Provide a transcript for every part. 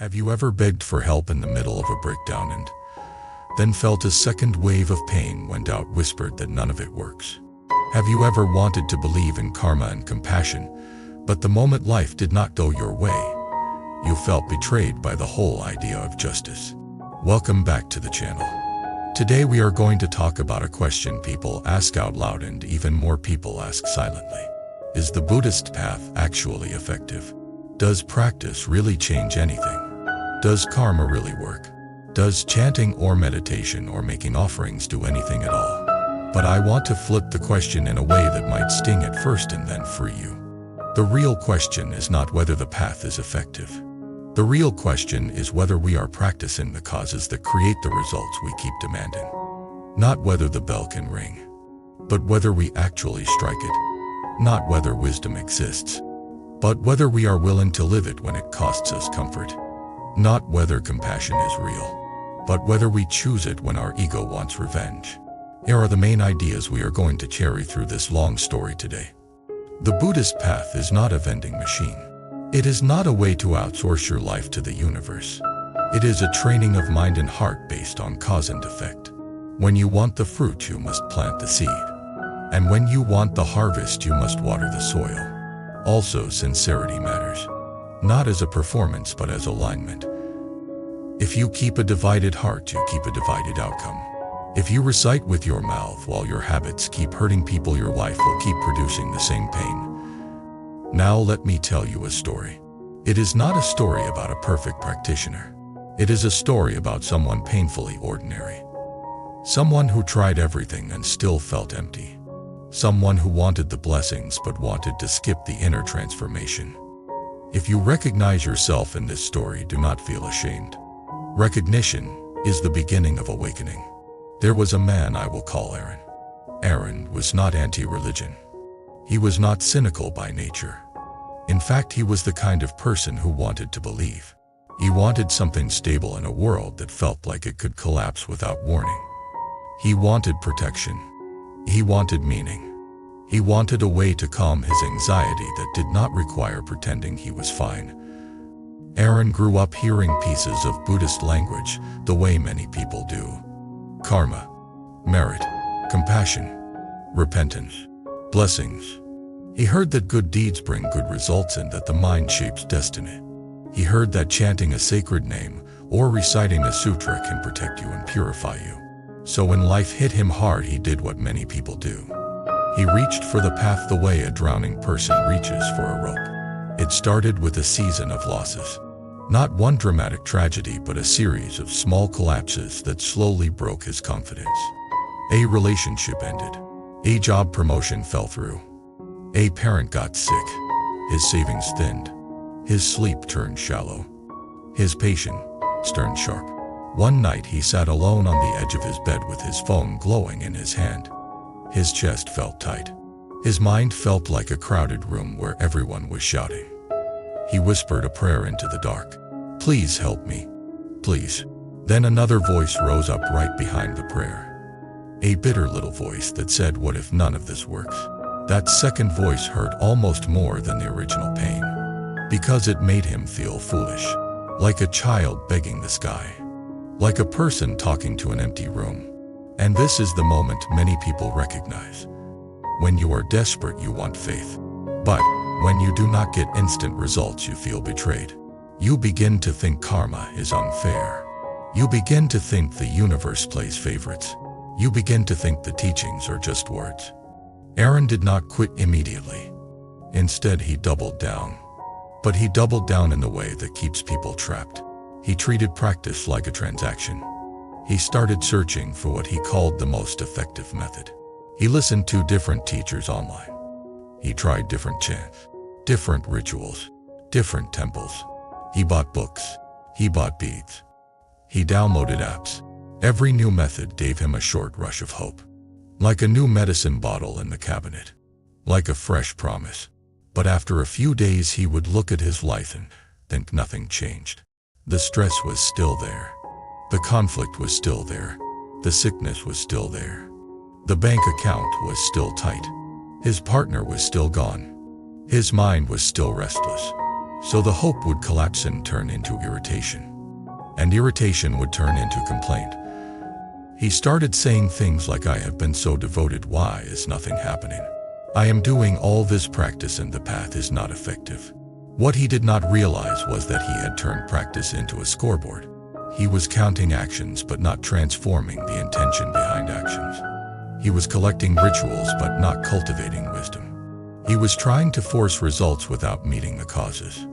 Have you ever begged for help in the middle of a breakdown and then felt a second wave of pain when doubt whispered that none of it works? Have you ever wanted to believe in karma and compassion, but the moment life did not go your way, you felt betrayed by the whole idea of justice? Welcome back to the channel. Today we are going to talk about a question people ask out loud and even more people ask silently. Is the Buddhist path actually effective? Does practice really change anything? Does karma really work? Does chanting or meditation or making offerings do anything at all? But I want to flip the question in a way that might sting at first and then free you. The real question is not whether the path is effective. The real question is whether we are practicing the causes that create the results we keep demanding. Not whether the bell can ring, but whether we actually strike it. Not whether wisdom exists, but whether we are willing to live it when it costs us comfort. Not whether compassion is real, but whether we choose it when our ego wants revenge. Here are the main ideas we are going to carry through this long story today. The Buddhist path is not a vending machine. It is not a way to outsource your life to the universe. It is a training of mind and heart based on cause and effect. When you want the fruit, you must plant the seed. And when you want the harvest, you must water the soil. Also, sincerity matters. Not as a performance, but as alignment. If you keep a divided heart, you keep a divided outcome. If you recite with your mouth while your habits keep hurting people, your life will keep producing the same pain. Now let me tell you a story. It is not a story about a perfect practitioner. It is a story about someone painfully ordinary. Someone who tried everything and still felt empty. Someone who wanted the blessings but wanted to skip the inner transformation. If you recognize yourself in this story, do not feel ashamed. Recognition is the beginning of awakening. There was a man I will call Aaron. Aaron was not anti-religion. He was not cynical by nature. In fact, he was the kind of person who wanted to believe. He wanted something stable in a world that felt like it could collapse without warning. He wanted protection. He wanted meaning. He wanted a way to calm his anxiety that did not require pretending he was fine. Aaron grew up hearing pieces of Buddhist language the way many people do. Karma, merit, compassion, repentance, blessings. He heard that good deeds bring good results and that the mind shapes destiny. He heard that chanting a sacred name or reciting a sutra can protect you and purify you. So when life hit him hard, he did what many people do. He reached for the path the way a drowning person reaches for a rope. It started with a season of losses. Not one dramatic tragedy, but a series of small collapses that slowly broke his confidence. A relationship ended. A job promotion fell through. A parent got sick. His savings thinned. His sleep turned shallow. His patience turned sharp. One night he sat alone on the edge of his bed with his phone glowing in his hand. His chest felt tight. His mind felt like a crowded room where everyone was shouting. He whispered a prayer into the dark. Please help me. Please. Then another voice rose up right behind the prayer. A bitter little voice that said, what if none of this works? That second voice hurt almost more than the original pain, because it made him feel foolish, like a child begging the sky, like a person talking to an empty room. And this is the moment many people recognize. When you are desperate, you want faith. But when you do not get instant results, you feel betrayed. You begin to think karma is unfair. You begin to think the universe plays favorites. You begin to think the teachings are just words. Aaron did not quit immediately. Instead, he doubled down. But he doubled down in the way that keeps people trapped. He treated practice like a transaction. He started searching for what he called the most effective method. He listened to different teachers online. He tried different chants, different rituals, different temples. He bought books. He bought beads. He downloaded apps. Every new method gave him a short rush of hope. Like a new medicine bottle in the cabinet. Like a fresh promise. But after a few days, he would look at his life and think nothing changed. The stress was still there. The conflict was still there. The sickness was still there. The bank account was still tight. His partner was still gone. His mind was still restless. So the hope would collapse and turn into irritation. And irritation would turn into complaint. He started saying things like, I have been so devoted, why is nothing happening? I am doing all this practice and the path is not effective. What he did not realize was that he had turned practice into a scoreboard. He was counting actions but not transforming the intention behind actions. He was collecting rituals but not cultivating wisdom. He was trying to force results without meeting the causes.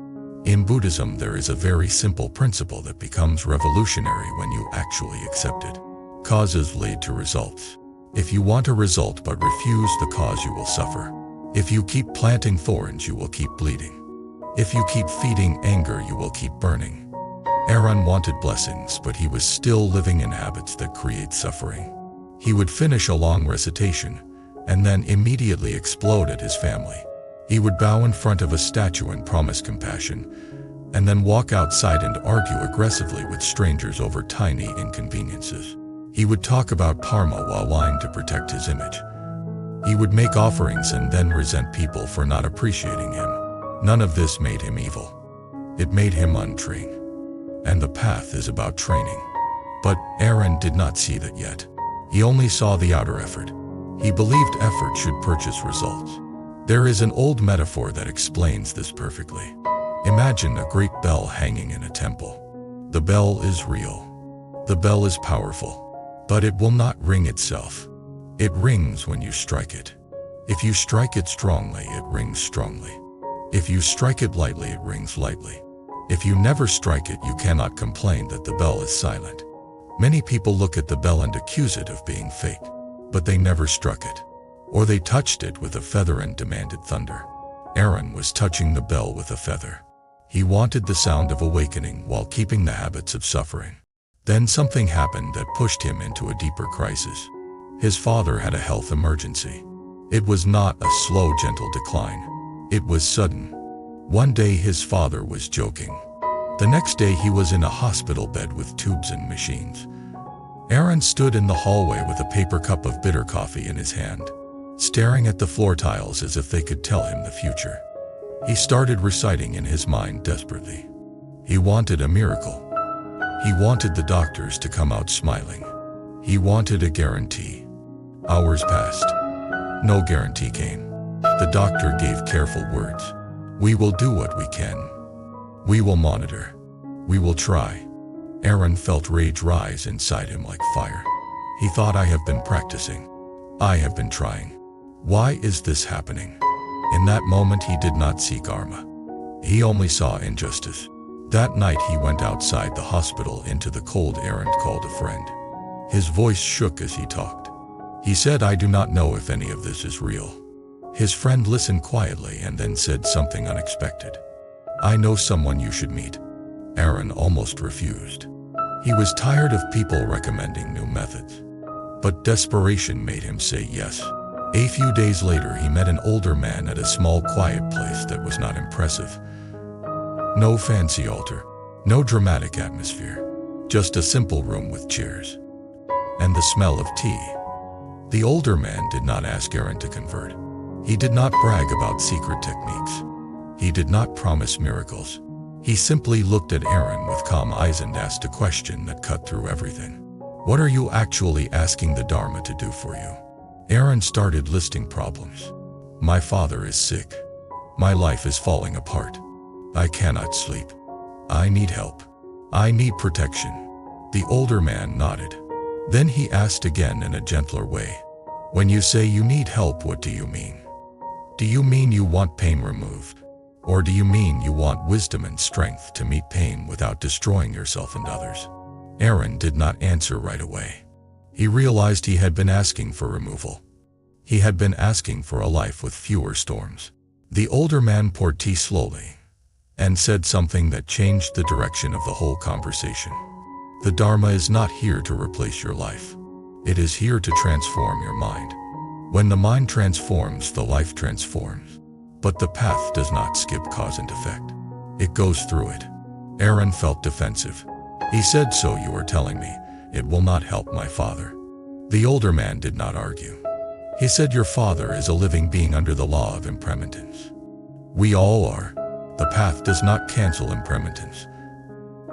In Buddhism, there is a very simple principle that becomes revolutionary when you actually accept it. Causes lead to results. If you want a result but refuse the cause, you will suffer. If you keep planting thorns, you will keep bleeding. If you keep feeding anger, you will keep burning. Aaron wanted blessings, but he was still living in habits that create suffering. He would finish a long recitation and then immediately explode at his family. He would bow in front of a statue and promise compassion, and then walk outside and argue aggressively with strangers over tiny inconveniences. He would talk about karma while lying to protect his image. He would make offerings and then resent people for not appreciating him. None of this made him evil. It made him untrained. And the path is about training. But Aaron did not see that yet. He only saw the outer effort. He believed effort should purchase results. There is an old metaphor that explains this perfectly. Imagine a great bell hanging in a temple. The bell is real. The bell is powerful, but it will not ring itself. It rings when you strike it. If you strike it strongly, it rings strongly. If you strike it lightly, it rings lightly. If you never strike it, you cannot complain that the bell is silent. Many people look at the bell and accuse it of being fake, but they never struck it. Or they touched it with a feather and demanded thunder. Aaron was touching the bell with a feather. He wanted the sound of awakening while keeping the habits of suffering. Then something happened that pushed him into a deeper crisis. His father had a health emergency. It was not a slow, gentle decline. It was sudden. One day his father was joking. The next day he was in a hospital bed with tubes and machines. Aaron stood in the hallway with a paper cup of bitter coffee in his hand, staring at the floor tiles as if they could tell him the future. He started reciting in his mind desperately. He wanted a miracle. He wanted the doctors to come out smiling. He wanted a guarantee. Hours passed. No guarantee came. The doctor gave careful words. We will do what we can. We will monitor. We will try. Aaron felt rage rise inside him like fire. He thought, I have been practicing. I have been trying. Why is this happening? In that moment he did not see karma. He only saw injustice. That night he went outside the hospital into the cold air and called a friend. His voice shook as he talked. He said, I do not know if any of this is real. His friend listened quietly and then said something unexpected. I know someone you should meet. Aaron almost refused. He was tired of people recommending new methods. But desperation made him say yes. A few days later he met an older man at a small quiet place that was not impressive. No fancy altar, no dramatic atmosphere, just a simple room with chairs and the smell of tea. The older man did not ask Aaron to convert. He did not brag about secret techniques. He did not promise miracles. He simply looked at Aaron with calm eyes and asked a question that cut through everything. What are you actually asking the Dharma to do for you? Aaron started listing problems. My father is sick. My life is falling apart. I cannot sleep. I need help. I need protection. The older man nodded. Then he asked again in a gentler way. When you say you need help, what do you mean? Do you mean you want pain removed? Or do you mean you want wisdom and strength to meet pain without destroying yourself and others? Aaron did not answer right away. He realized he had been asking for removal. He had been asking for a life with fewer storms. The older man poured tea slowly and said something that changed the direction of the whole conversation. The Dharma is not here to replace your life. It is here to transform your mind. When the mind transforms, the life transforms. But the path does not skip cause and effect. It goes through it. Aaron felt defensive. He said, so you are telling me it will not help my father? The older man did not argue. He said, your father is a living being under the law of impermanence. We all are. The path does not cancel impermanence.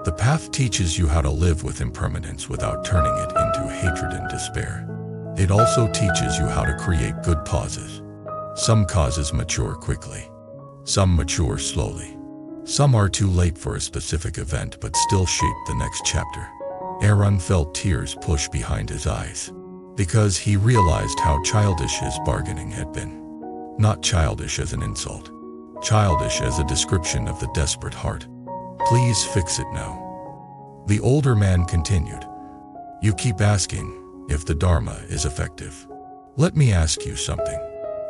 The path teaches you how to live with impermanence without turning it into hatred and despair. It also teaches you how to create good causes. Some causes mature quickly. Some mature slowly. Some are too late for a specific event but still shape the next chapter. Aaron felt tears push behind his eyes, because he realized how childish his bargaining had been. Not childish as an insult. Childish as a description of the desperate heart. Please fix it now. The older man continued. You keep asking if the Dharma is effective. Let me ask you something.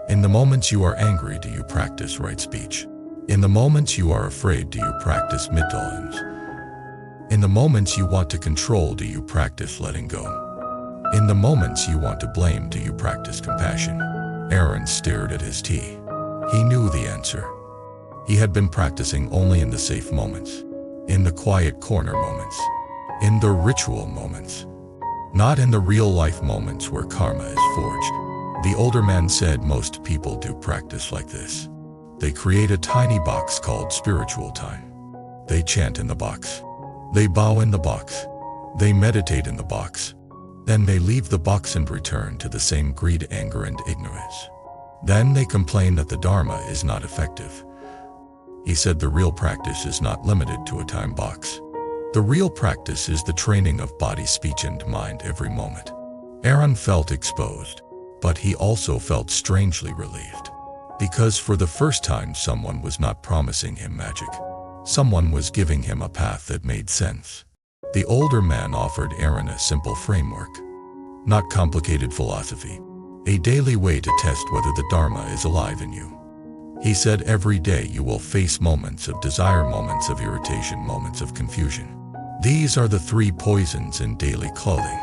In the moments you are angry, do you practice right speech? In the moments you are afraid, do you practice mittolerance? In the moments you want to control, do you practice letting go? In the moments you want to blame, do you practice compassion? Aaron stared at his tea. He knew the answer. He had been practicing only in the safe moments, in the quiet corner moments, in the ritual moments, not in the real-life moments where karma is forged. The older man said most people do practice like this. They create a tiny box called spiritual time. They chant in the box. They bow in the box. They meditate in the box. Then they leave the box and return to the same greed, anger, and ignorance. Then they complain that the Dharma is not effective. He said the real practice is not limited to a time box. The real practice is the training of body, speech, and mind every moment. Aaron felt exposed, but he also felt strangely relieved. Because for the first time someone was not promising him magic. Someone was giving him a path that made sense. The older man offered Aaron a simple framework. Not complicated philosophy. A daily way to test whether the Dharma is alive in you. He said every day you will face moments of desire, moments of irritation, moments of confusion. These are the three poisons in daily clothing.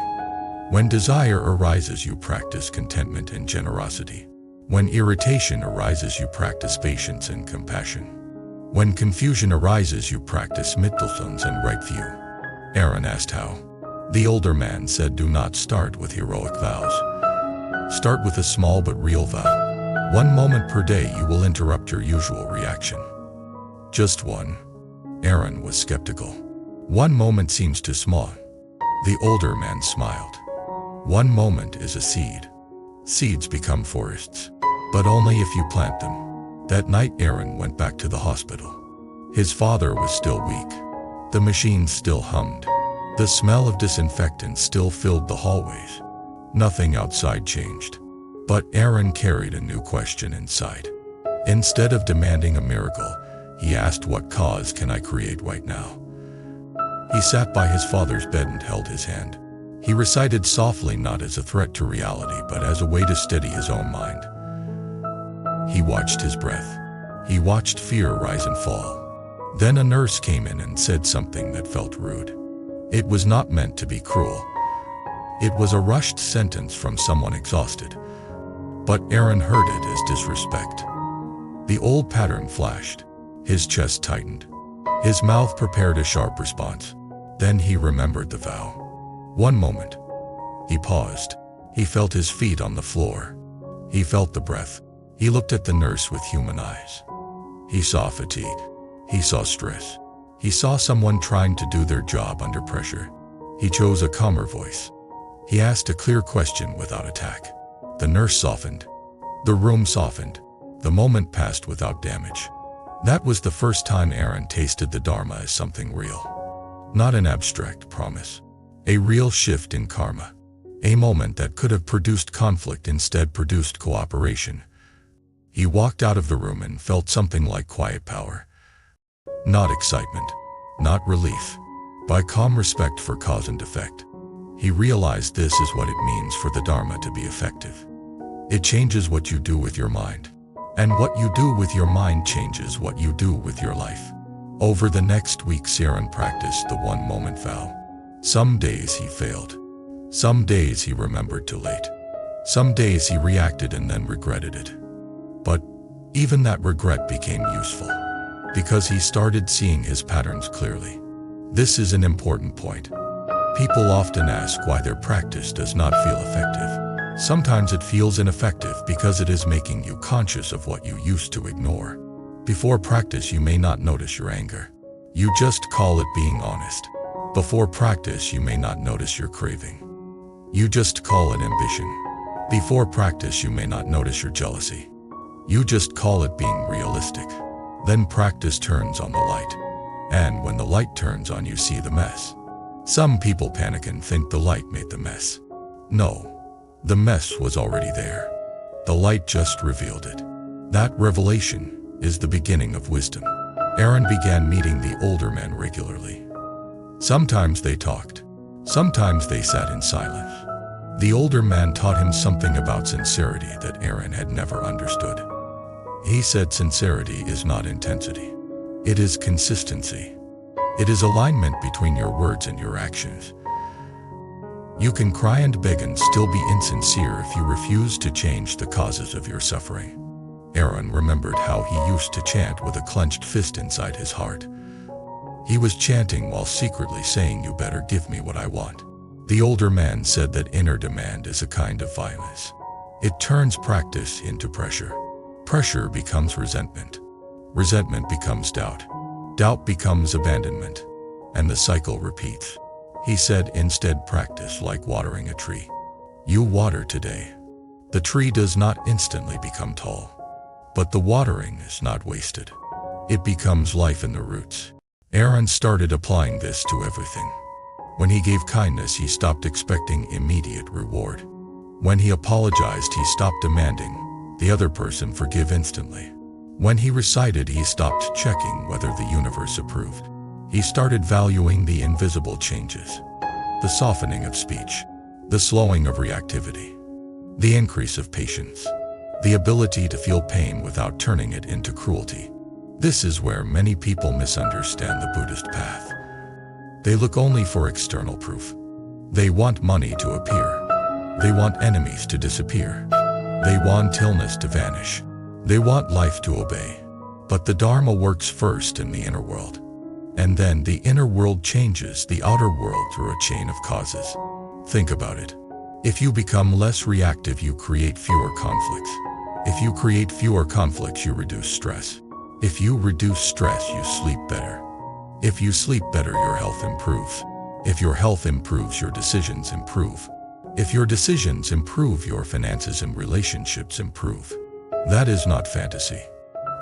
When desire arises, you practice contentment and generosity. When irritation arises, you practice patience and compassion. When confusion arises, you practice mittelstons and right view. Aaron asked how. The older man said, do not start with heroic vows. Start with a small but real vow. 1 moment per day you will interrupt your usual reaction. Just one. Aaron was skeptical. 1 moment seems too small. The older man smiled. 1 moment is a seed. Seeds become forests, but only if you plant them. That night Aaron went back to the hospital. His father was still weak. The machines still hummed. The smell of disinfectant still filled the hallways. Nothing outside changed. But Aaron carried a new question inside. Instead of demanding a miracle, he asked, what cause can I create right now? He sat by his father's bed and held his hand. He recited softly, not as a threat to reality, but as a way to steady his own mind. He watched his breath. He watched fear rise and fall. Then a nurse came in and said something that felt rude. It was not meant to be cruel. It was a rushed sentence from someone exhausted. But Aaron heard it as disrespect. The old pattern flashed. His chest tightened. His mouth prepared a sharp response. Then he remembered the vow. 1 moment. He paused. He felt his feet on the floor. He felt the breath. He looked at the nurse with human eyes. He saw fatigue. He saw stress. He saw someone trying to do their job under pressure. He chose a calmer voice. He asked a clear question without attack. The nurse softened. The room softened. The moment passed without damage. That was the first time Aaron tasted the Dharma as something real. Not an abstract promise. A real shift in karma. A moment that could have produced conflict instead produced cooperation. He walked out of the room and felt something like quiet power. Not excitement. Not relief. By calm respect for cause and effect. He realized this is what it means for the Dharma to be effective. It changes what you do with your mind. And what you do with your mind changes what you do with your life. Over the next weeks, Aaron practiced the 1 moment vow. Some days he failed. Some days he remembered too late. Some days he reacted and then regretted it. But even that regret became useful, because he started seeing his patterns clearly. This is an important point. People often ask why their practice does not feel effective. Sometimes it feels ineffective because it is making you conscious of what you used to ignore. Before practice, you may not notice your anger. You just call it being honest. Before practice, you may not notice your craving. You just call it ambition. Before practice, you may not notice your jealousy. You just call it being realistic. Then practice turns on the light. And when the light turns on, you see the mess. Some people panic and think the light made the mess. No, the mess was already there. The light just revealed it. That revelation is the beginning of wisdom. Aaron began meeting the older men regularly. Sometimes they talked. Sometimes they sat in silence. The older man taught him something about sincerity that Aaron had never understood. He said sincerity is not intensity. It is consistency. It is alignment between your words and your actions. You can cry and beg and still be insincere if you refuse to change the causes of your suffering. Aaron remembered how he used to chant with a clenched fist inside his heart. He was chanting while secretly saying, "You better give me what I want." The older man said that inner demand is a kind of violence. It turns practice into pressure. Pressure becomes resentment. Resentment becomes doubt. Doubt becomes abandonment. And the cycle repeats. He said, instead practice like watering a tree. You water today. The tree does not instantly become tall. But the watering is not wasted. It becomes life in the roots. Aaron started applying this to everything. When he gave kindness, he stopped expecting immediate reward. When he apologized, he stopped demanding the other person forgive instantly. When he recited, he stopped checking whether the universe approved. He started valuing the invisible changes, the softening of speech, the slowing of reactivity, the increase of patience, the ability to feel pain without turning it into cruelty. This is where many people misunderstand the Buddhist path. They look only for external proof. They want money to appear. They want enemies to disappear. They want illness to vanish. They want life to obey. But the Dharma works first in the inner world. And then the inner world changes the outer world through a chain of causes. Think about it. If you become less reactive, you create fewer conflicts. If you create fewer conflicts, you reduce stress. If you reduce stress, you sleep better. If you sleep better, your health improves. If your health improves, your decisions improve. If your decisions improve, your finances and relationships improve. That is not fantasy.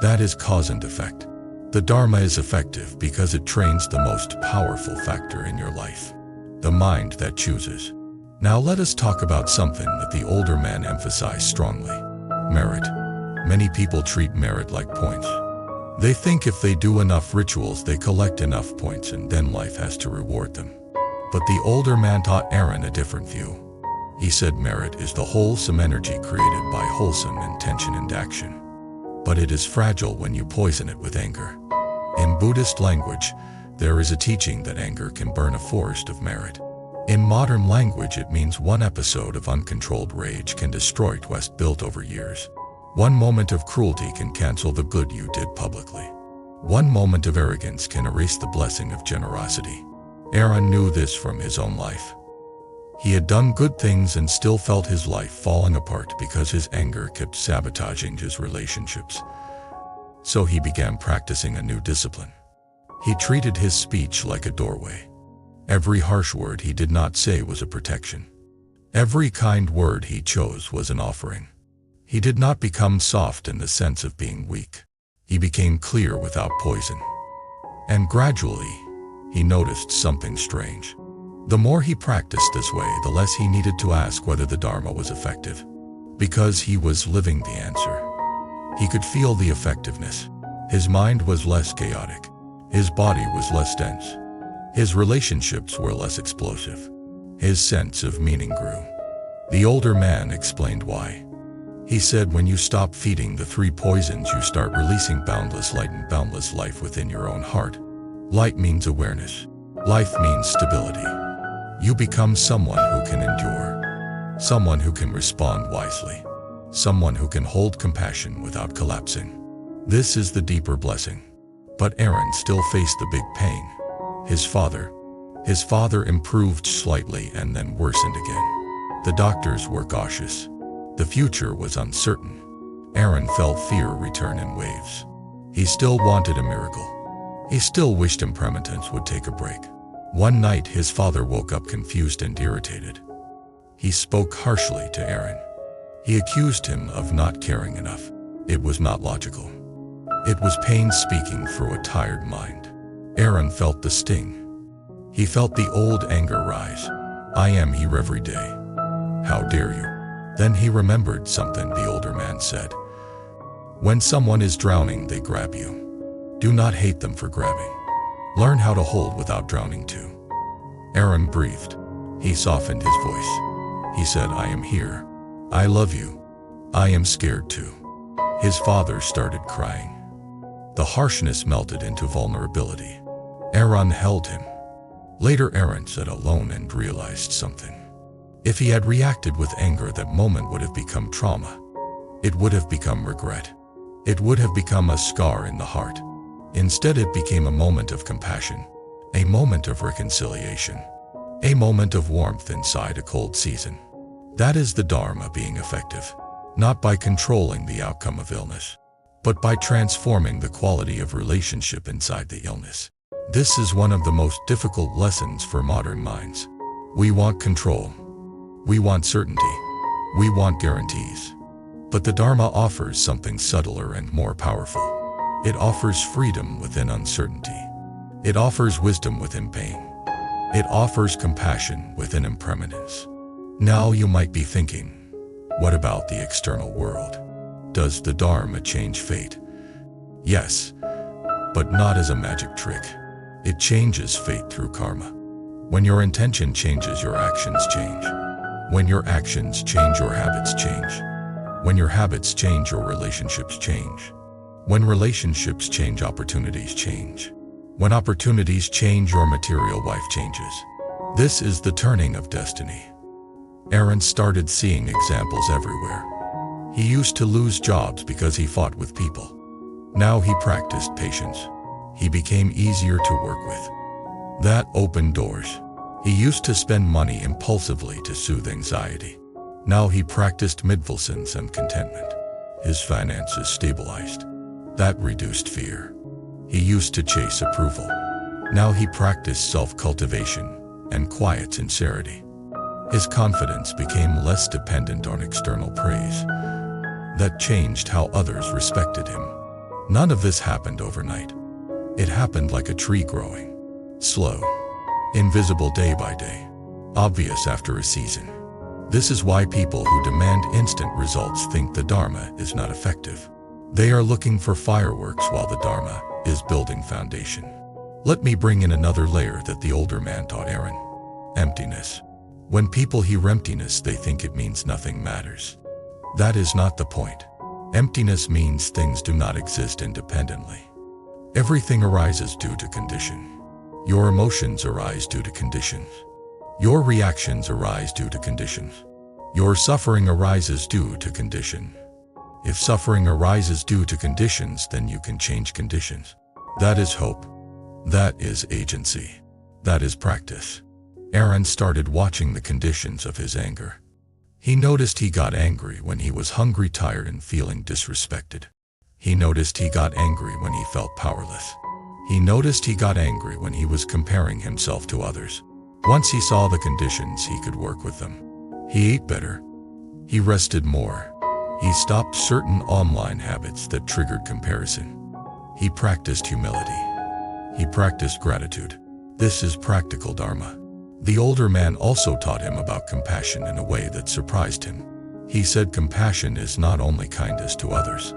That is cause and effect. The Dharma is effective because it trains the most powerful factor in your life, the mind that chooses. Now let us talk about something that the older man emphasized strongly: merit. Many people treat merit like points. They think if they do enough rituals, they collect enough points and then life has to reward them. But the older man taught Aaron a different view. He said merit is the wholesome energy created by wholesome intention and action. But it is fragile when you poison it with anger. In Buddhist language, there is a teaching that anger can burn a forest of merit. In modern language, it means one episode of uncontrolled rage can destroy trust built over years. One moment of cruelty can cancel the good you did publicly. One moment of arrogance can erase the blessing of generosity. Aaron knew this from his own life. He had done good things and still felt his life falling apart because his anger kept sabotaging his relationships. So he began practicing a new discipline. He treated his speech like a doorway. Every harsh word he did not say was a protection. Every kind word he chose was an offering. He did not become soft in the sense of being weak. He became clear without poison. And gradually, he noticed something strange. The more he practiced this way, the less he needed to ask whether the Dharma was effective. Because he was living the answer. He could feel the effectiveness. His mind was less chaotic. His body was less dense. His relationships were less explosive. His sense of meaning grew. The older man explained why. He said, when you stop feeding the three poisons, you start releasing boundless light and boundless life within your own heart. Light means awareness. Life means stability. You become someone who can endure. Someone who can respond wisely. Someone who can hold compassion without collapsing. This is the deeper blessing. But Aaron still faced the big pain. His father improved slightly and then worsened again. The doctors were cautious. The future was uncertain. Aaron felt fear return in waves. He still wanted a miracle. He still wished impermanence would take a break. One night, his father woke up confused and irritated. He spoke harshly to Aaron. He accused him of not caring enough. It was not logical. It was pain speaking through a tired mind. Aaron felt the sting. He felt the old anger rise. I am here every day. How dare you? Then he remembered something the older man said. When someone is drowning, they grab you. Do not hate them for grabbing. Learn how to hold without drowning too. Aaron breathed. He softened his voice. He said, I am here. I love you. I am scared too. His father started crying. The harshness melted into vulnerability. Aaron held him. Later, Aaron sat alone and realized something. If he had reacted with anger, that moment would have become trauma. It would have become regret. It would have become a scar in the heart. Instead, it became a moment of compassion, a moment of reconciliation, a moment of warmth inside a cold season. That is the Dharma being effective, not by controlling the outcome of illness, but by transforming the quality of relationship inside the illness. This is one of the most difficult lessons for modern minds. We want control. We want certainty. We want guarantees. But the Dharma offers something subtler and more powerful. It offers freedom within uncertainty. It offers wisdom within pain. It offers compassion within impermanence. Now you might be thinking, what about the external world? Does the Dharma change fate? Yes, but not as a magic trick. It changes fate through karma. When your intention changes, your actions change. When your actions change, your habits change. When your habits change, your relationships change. When relationships change, opportunities change. When opportunities change, your material life changes. This is the turning of destiny. Aaron started seeing examples everywhere. He used to lose jobs because he fought with people. Now he practiced patience. He became easier to work with. That opened doors. He used to spend money impulsively to soothe anxiety. Now he practiced mindfulness and contentment. His finances stabilized. That reduced fear. He used to chase approval. Now he practiced self-cultivation and quiet sincerity. His confidence became less dependent on external praise. That changed how others respected him. None of this happened overnight. It happened like a tree growing. Slow. Invisible day by day. Obvious after a season. This is why people who demand instant results think the Dharma is not effective. They are looking for fireworks while the Dharma is building foundation. Let me bring in another layer that the older man taught Aaron. Emptiness. When people hear emptiness, they think it means nothing matters. That is not the point. Emptiness means things do not exist independently. Everything arises due to condition. Your emotions arise due to conditions. Your reactions arise due to conditions. Your suffering arises due to condition. If suffering arises due to conditions, then you can change conditions. That is hope. That is agency. That is practice. Aaron started watching the conditions of his anger. He noticed he got angry when he was hungry, tired, and feeling disrespected. He noticed he got angry when he felt powerless. He noticed he got angry when he was comparing himself to others. Once he saw the conditions, he could work with them. He ate better. He rested more. He stopped certain online habits that triggered comparison. He practiced humility. He practiced gratitude. This is practical Dharma. The older man also taught him about compassion in a way that surprised him. He said compassion is not only kindness to others.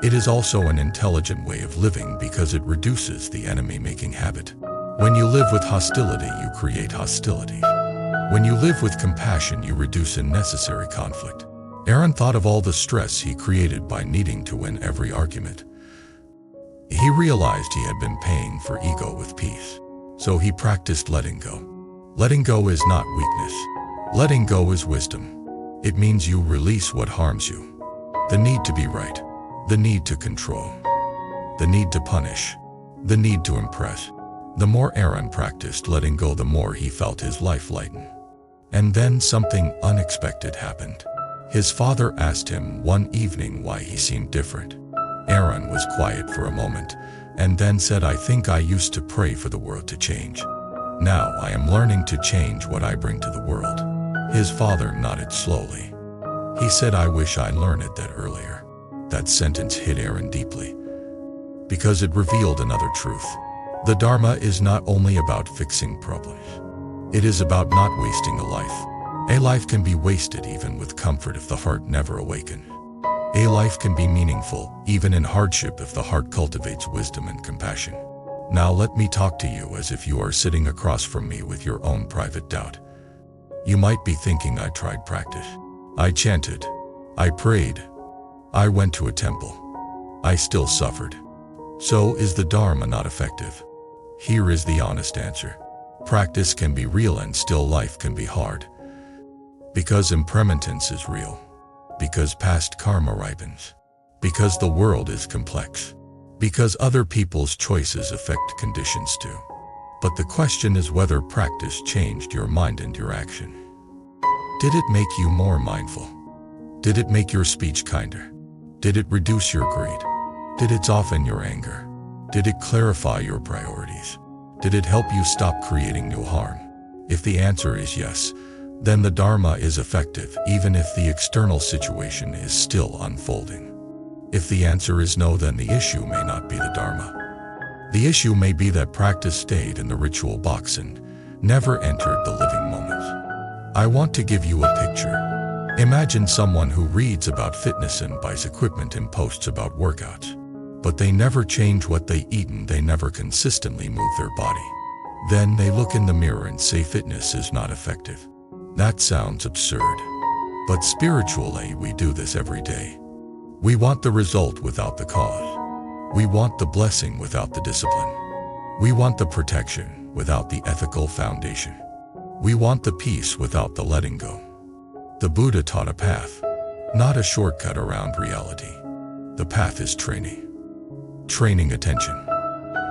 It is also an intelligent way of living because it reduces the enemy-making habit. When you live with hostility, you create hostility. When you live with compassion, you reduce unnecessary conflict. Aaron thought of all the stress he created by needing to win every argument. He realized he had been paying for ego with peace. So he practiced letting go. Letting go is not weakness. Letting go is wisdom. It means you release what harms you. The need to be right. The need to control. The need to punish. The need to impress. The more Aaron practiced letting go, the more he felt his life lighten. And then something unexpected happened. His father asked him one evening why he seemed different. Aaron was quiet for a moment, and then said, I think I used to pray for the world to change. Now I am learning to change what I bring to the world. His father nodded slowly. He said, I wish I learned it that earlier. That sentence hit Aaron deeply, because it revealed another truth. The Dharma is not only about fixing problems. It is about not wasting a life. A life can be wasted even with comfort if the heart never awakens. A life can be meaningful, even in hardship, if the heart cultivates wisdom and compassion. Now let me talk to you as if you are sitting across from me with your own private doubt. You might be thinking, I tried practice. I chanted. I prayed. I went to a temple. I still suffered. So is the Dharma not effective? Here is the honest answer. Practice can be real and still life can be hard. Because impermanence is real. Because past karma ripens. Because the world is complex. Because other people's choices affect conditions too. But the question is whether practice changed your mind and your action. Did it make you more mindful? Did it make your speech kinder? Did it reduce your greed? Did it soften your anger? Did it clarify your priorities? Did it help you stop creating new harm? If the answer is yes, then the Dharma is effective even if the external situation is still unfolding. If the answer is no, then the issue may not be the Dharma. The issue may be that practice stayed in the ritual box and never entered the living moments. I want to give you a picture. Imagine someone who reads about fitness and buys equipment and posts about workouts. But they never change what they eat and they never consistently move their body. Then they look in the mirror and say fitness is not effective. That sounds absurd. But spiritually, we do this every day. We want the result without the cause. We want the blessing without the discipline. We want the protection without the ethical foundation. We want the peace without the letting go. The Buddha taught a path, not a shortcut around reality. The path is training. Training attention.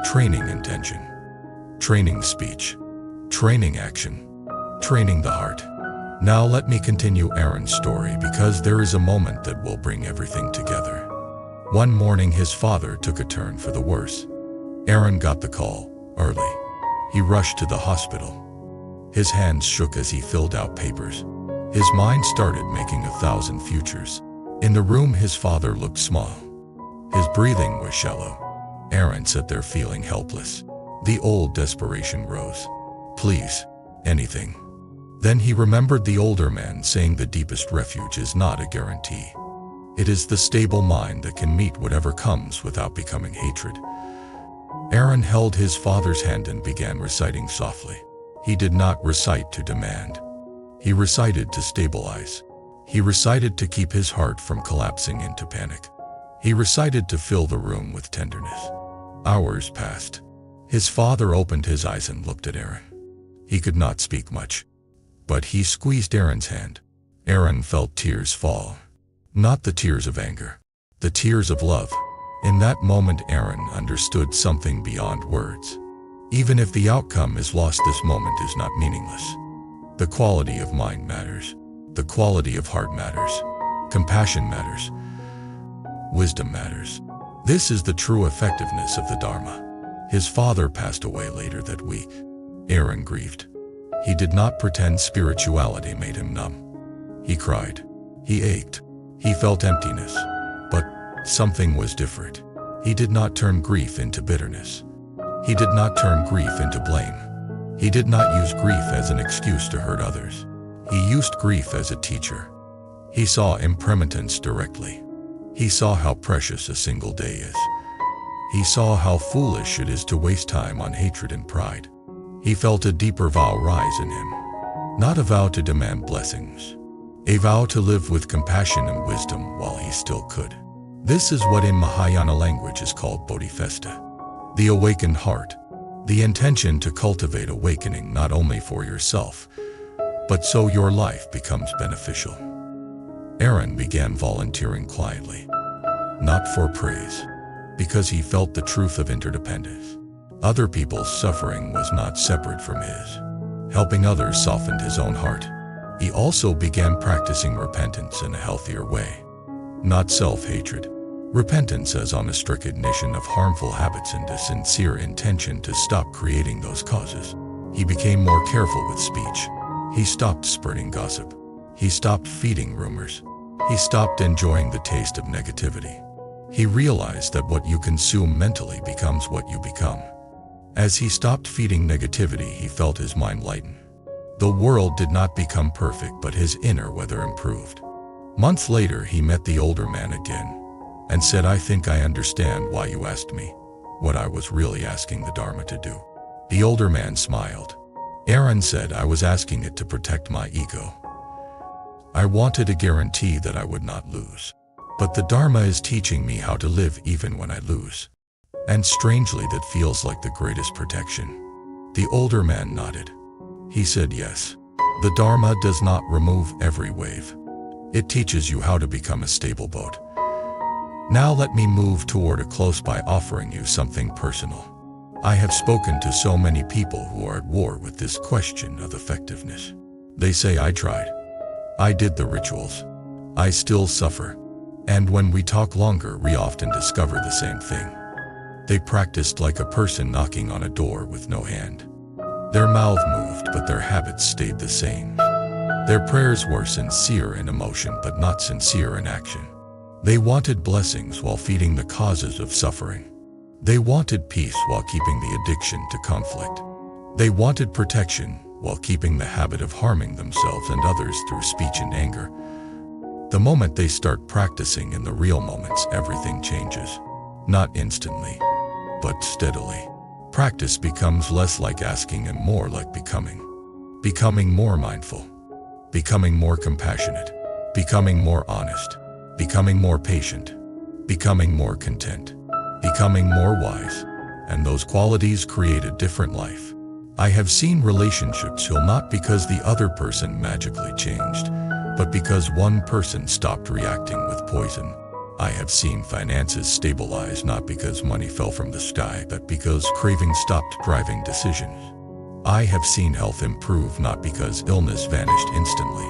Training intention. Training speech. Training action. Training the heart. Now let me continue Aaron's story because there is a moment that will bring everything together. One morning his father took a turn for the worse. Aaron got the call early. He rushed to the hospital. His hands shook as he filled out papers. His mind started making 1,000 futures. In the room his father looked small. His breathing was shallow. Aaron sat there feeling helpless. The old desperation rose. Please, anything. Then he remembered the older man saying the deepest refuge is not a guarantee. It is the stable mind that can meet whatever comes without becoming hatred. Aaron held his father's hand and began reciting softly. He did not recite to demand. He recited to stabilize. He recited to keep his heart from collapsing into panic. He recited to fill the room with tenderness. Hours passed. His father opened his eyes and looked at Aaron. He could not speak much, but he squeezed Aaron's hand. Aaron felt tears fall. Not the tears of anger, the tears of love. In that moment, Aaron understood something beyond words. Even if the outcome is lost, this moment is not meaningless. The quality of mind matters. The quality of heart matters. Compassion matters. Wisdom matters. This is the true effectiveness of the Dharma. His father passed away later that week. Aaron grieved. He did not pretend spirituality made him numb. He cried. He ached. He felt emptiness. But something was different. He did not turn grief into bitterness. He did not turn grief into blame. He did not use grief as an excuse to hurt others. He used grief as a teacher. He saw impermanence directly. He saw how precious a single day is. He saw how foolish it is to waste time on hatred and pride. He felt a deeper vow rise in him. Not a vow to demand blessings. A vow to live with compassion and wisdom while he still could. This is what in Mahayana language is called bodhisattva. The awakened heart. The intention to cultivate awakening not only for yourself, but so your life becomes beneficial. Aaron began volunteering quietly. Not for praise, because he felt the truth of interdependence. Other people's suffering was not separate from his. Helping others softened his own heart. He also began practicing repentance in a healthier way. Not self-hatred, Repentance as honest recognition of harmful habits and a sincere intention to stop creating those causes. He became more careful with speech. He stopped spreading gossip. He stopped feeding rumors. He stopped enjoying the taste of negativity. He realized that what you consume mentally becomes what you become. As he stopped feeding negativity, he felt his mind lighten. The world did not become perfect, but his inner weather improved. Months later, he met the older man again and said, "I think I understand why you asked me what I was really asking the Dharma to do." The older man smiled. Aaron said, "I was asking it to protect my ego. I wanted a guarantee that I would not lose. But the Dharma is teaching me how to live even when I lose. And strangely, that feels like the greatest protection." The older man nodded. He said, "Yes, the Dharma does not remove every wave. It teaches you how to become a stable boat." Now let me move toward a close by offering you something personal. I have spoken to so many people who are at war with this question of effectiveness. They say, "I tried. I did the rituals. I still suffer." And when we talk longer, we often discover the same thing. They practiced like a person knocking on a door with no hand. Their mouth moved, but their habits stayed the same. Their prayers were sincere in emotion, but not sincere in action. They wanted blessings while feeding the causes of suffering. They wanted peace while keeping the addiction to conflict. They wanted protection while keeping the habit of harming themselves and others through speech and anger. The moment they start practicing in the real moments, everything changes. Not instantly, but steadily. Practice becomes less like asking and more like becoming. Becoming more mindful. Becoming more compassionate. Becoming more honest. Becoming more patient. Becoming more content. Becoming more wise. And those qualities create a different life. I have seen relationships heal not because the other person magically changed, but because one person stopped reacting with poison. I have seen finances stabilize not because money fell from the sky, but because craving stopped driving decisions. I have seen health improve not because illness vanished instantly,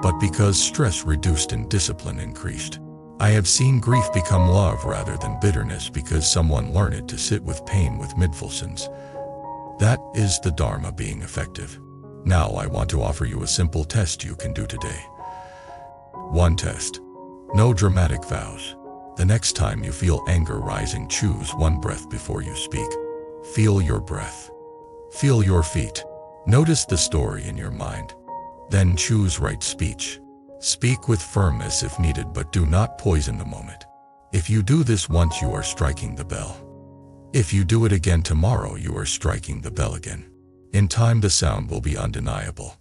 but because stress reduced and discipline increased. I have seen grief become love rather than bitterness because someone learned to sit with pain with mindfulness. That is the Dharma being effective. Now I want to offer you a simple test you can do today. One test. No dramatic vows. The next time you feel anger rising, choose one breath before you speak. Feel your breath. Feel your feet. Notice the story in your mind. Then choose right speech. Speak with firmness if needed, but do not poison the moment. If you do this once, you are striking the bell. If you do it again tomorrow, you are striking the bell again. In time, the sound will be undeniable.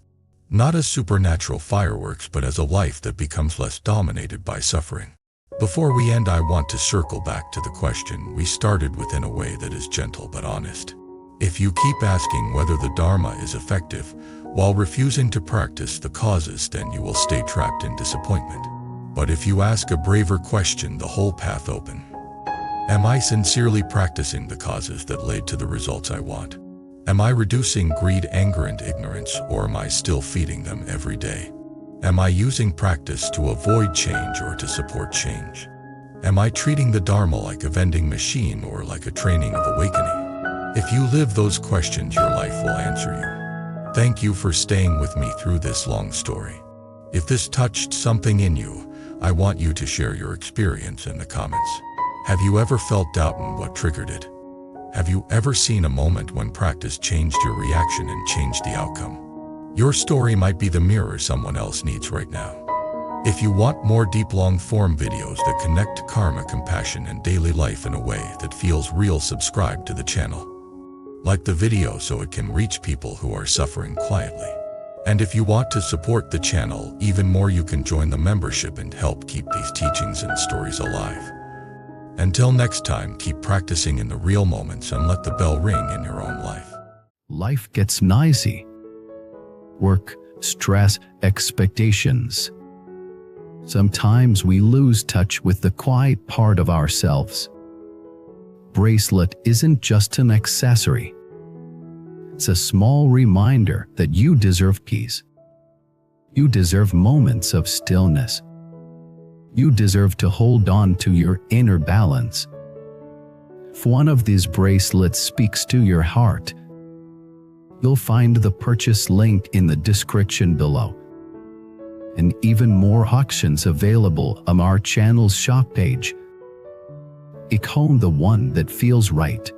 Not as supernatural fireworks, but as a life that becomes less dominated by suffering. Before we end, I want to circle back to the question we started with in a way that is gentle but honest. If you keep asking whether the Dharma is effective while refusing to practice the causes, then you will stay trapped in disappointment. But if you ask a braver question, the whole path open. Am I sincerely practicing the causes that lead to the results I want? Am I reducing greed, anger, and ignorance, or am I still feeding them every day? Am I using practice to avoid change or to support change? Am I treating the Dharma like a vending machine or like a training of awakening? If you live those questions, your life will answer you. Thank you for staying with me through this long story. If this touched something in you, I want you to share your experience in the comments. Have you ever felt doubt and what triggered it? Have you ever seen a moment when practice changed your reaction and changed the outcome? Your story might be the mirror someone else needs right now. If you want more deep long-form videos that connect karma, compassion, and daily life in a way that feels real, subscribe to the channel. Like the video so it can reach people who are suffering quietly. And if you want to support the channel even more, you can join the membership and help keep these teachings and stories alive. Until next time, keep practicing in the real moments and let the bell ring in your own life. Life gets noisy. Work, stress, expectations. Sometimes we lose touch with the quiet part of ourselves. Bracelet isn't just an accessory. It's a small reminder that you deserve peace. You deserve moments of stillness. You deserve to hold on to your inner balance. If one of these bracelets speaks to your heart, you'll find the purchase link in the description below, and even more auctions available on our channel's shop page. Pick home the one that feels right.